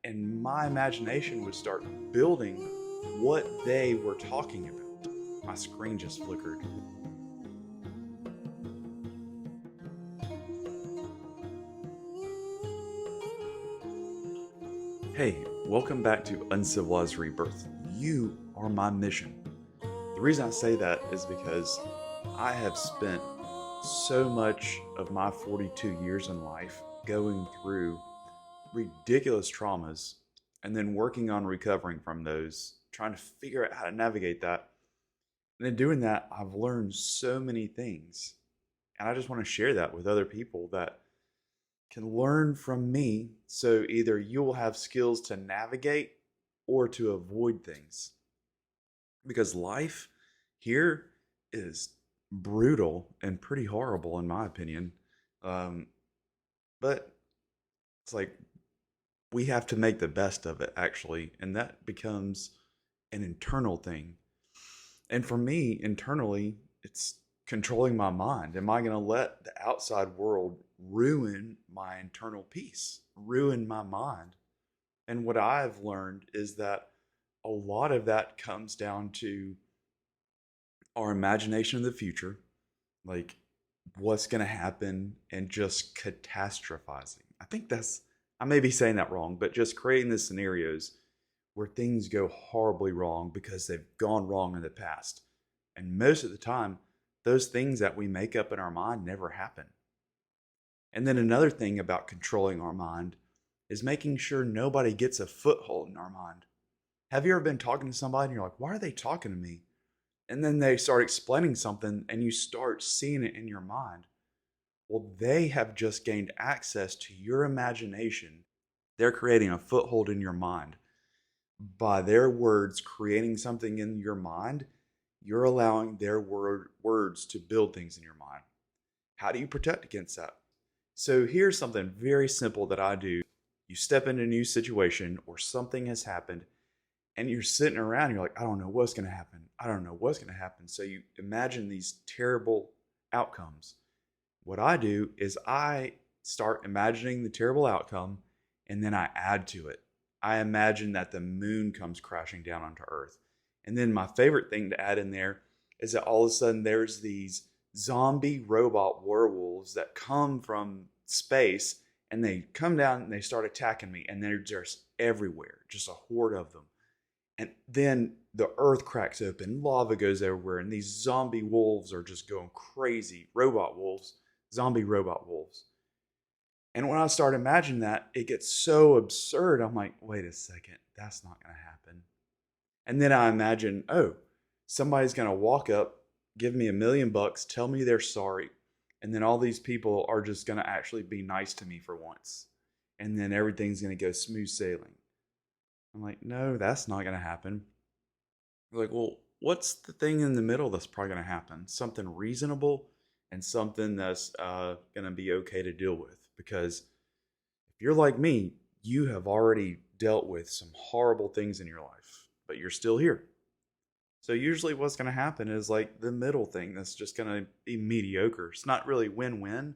and my imagination would start building what they were talking about. My screen just flickered. Hey, welcome back to Uncivilized Rebirth. You are my mission. The reason I say that is because I have spent so much of my 42 years in life going through ridiculous traumas and then working on recovering from those, trying to figure out how to navigate that. And in doing that, I've learned so many things. And I just want to share that with other people that can learn from me. So either you will have skills to navigate or to avoid things. Because life here is brutal and pretty horrible, in my opinion. But it's like we have to make the best of it, actually. And that becomes an internal thing. And for me, internally, it's controlling my mind. Am I going to let the outside world ruin my internal peace, ruin my mind? And what I've learned is that a lot of that comes down to our imagination of the future, like what's going to happen, and just catastrophizing. I may be saying that wrong, but just creating the scenarios where things go horribly wrong because they've gone wrong in the past. And most of the time, those things that we make up in our mind never happen. And then another thing about controlling our mind is making sure nobody gets a foothold in our mind. Have you ever been talking to somebody and you're like, why are they talking to me? And then they start explaining something and you start seeing it in your mind. Well, they have just gained access to your imagination. They're creating a foothold in your mind. By their words creating something in your mind, you're allowing their words to build things in your mind. How do you protect against that? So here's something very simple that I do. You step into a new situation or something has happened and you're sitting around and you're like, I don't know what's going to happen. I don't know what's going to happen. So you imagine these terrible outcomes. What I do is I start imagining the terrible outcome and then I add to it. I imagine that the moon comes crashing down onto Earth. And then my favorite thing to add in there is that all of a sudden there's these zombie robot werewolves that come from space and they come down and they start attacking me and they're just everywhere, just a horde of them. And then the earth cracks open, lava goes everywhere, and these zombie wolves are just going crazy. Robot wolves, zombie robot wolves. And when I start imagining that, it gets so absurd. I'm like, wait a second, that's not going to happen. And then I imagine, oh, somebody's going to walk up, give me $1 million, tell me they're sorry. And then all these people are just going to actually be nice to me for once. And then everything's going to go smooth sailing. I'm like, no, that's not going to happen. They're like, well, what's the thing in the middle that's probably going to happen? Something reasonable and something that's going to be okay to deal with. Because if you're like me, you have already dealt with some horrible things in your life, but you're still here. So usually what's going to happen is like the middle thing that's just going to be mediocre. It's not really win-win,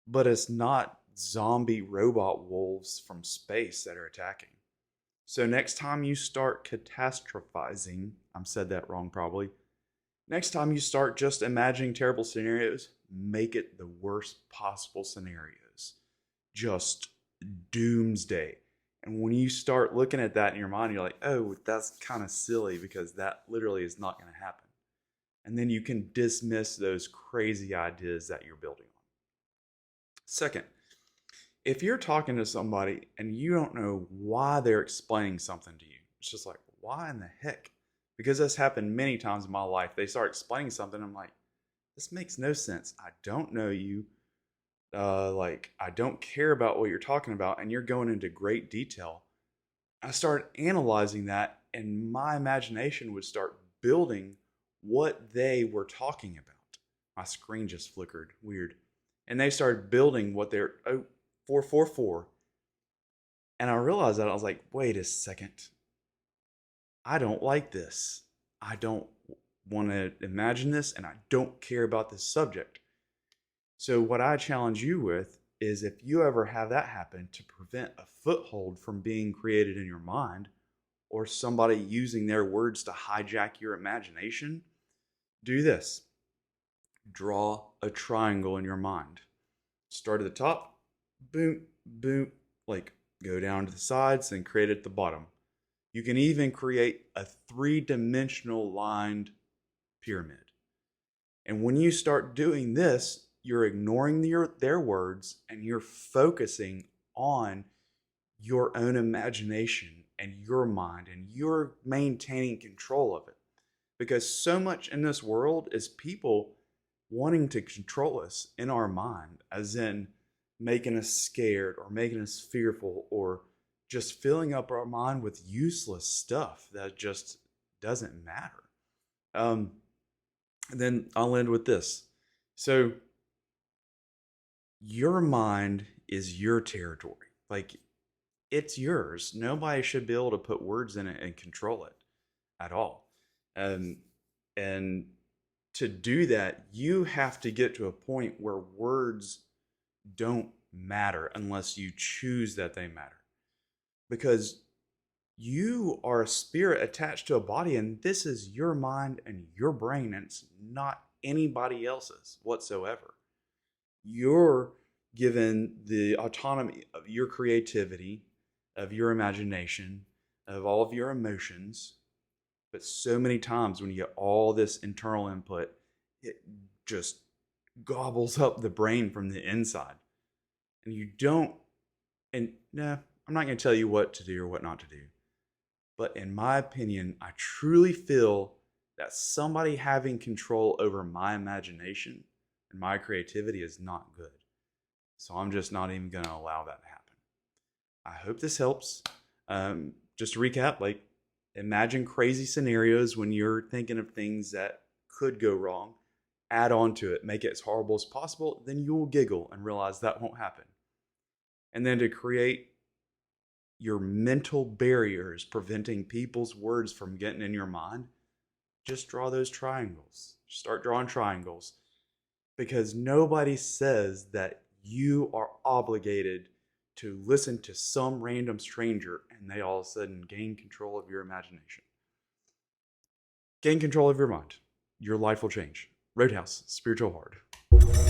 but it's not zombie robot wolves from space that are attacking. So next time you start catastrophizing, I said that wrong probably. Next time you start just imagining terrible scenarios, make it the worst possible scenarios. Just doomsday. And when you start looking at that in your mind, you're like, oh, that's kind of silly because that literally is not going to happen. And then you can dismiss those crazy ideas that you're building on. Second, if you're talking to somebody and you don't know why they're explaining something to you, it's just like, why in the heck? Because this happened many times in my life. They start explaining something. I'm like, this makes no sense. I don't know you. I don't care about what you're talking about. And you're going into great detail. I started analyzing that and my imagination would start building what they were talking about. My screen just flickered. Weird. And they started building what they're, 444. And I realized that I was like, wait a second. I don't like this. I don't want to imagine this and I don't care about this subject. So what I challenge you with is if you ever have that happen, to prevent a foothold from being created in your mind or somebody using their words to hijack your imagination, do this. Draw a triangle in your mind. Start at the top, boom, boom, like go down to the sides and create at the bottom. You can even create a three-dimensional lined pyramid. And when you start doing this, you're ignoring their words and you're focusing on your own imagination and your mind, and you're maintaining control of it. Because so much in this world is people wanting to control us in our mind, as in making us scared or making us fearful or just filling up our mind with useless stuff that just doesn't matter. And then I'll end with this. So your mind is your territory. Like, it's yours. Nobody should be able to put words in it and control it at all. And to do that, you have to get to a point where words don't matter unless you choose that they matter. Because you are a spirit attached to a body, and this is your mind and your brain, and it's not anybody else's whatsoever. You're given the autonomy of your creativity, of your imagination, of all of your emotions. But so many times when you get all this internal input, it just gobbles up the brain from the inside. And you don't, and no, I'm not going to tell you what to do or what not to do. But in my opinion, I truly feel that somebody having control over my imagination and my creativity is not good. So I'm just not even going to allow that to happen. I hope this helps. Just to recap, like, imagine crazy scenarios when you're thinking of things that could go wrong. Add on to it. Make it as horrible as possible. Then you will giggle and realize that won't happen. And then to create your mental barriers preventing people's words from getting in your mind, just draw those triangles. Start drawing triangles. Because nobody says that you are obligated to listen to some random stranger and they all of a sudden gain control of your imagination. Gain control of your mind. Your life will change. Roadhouse, Spiritual Hard.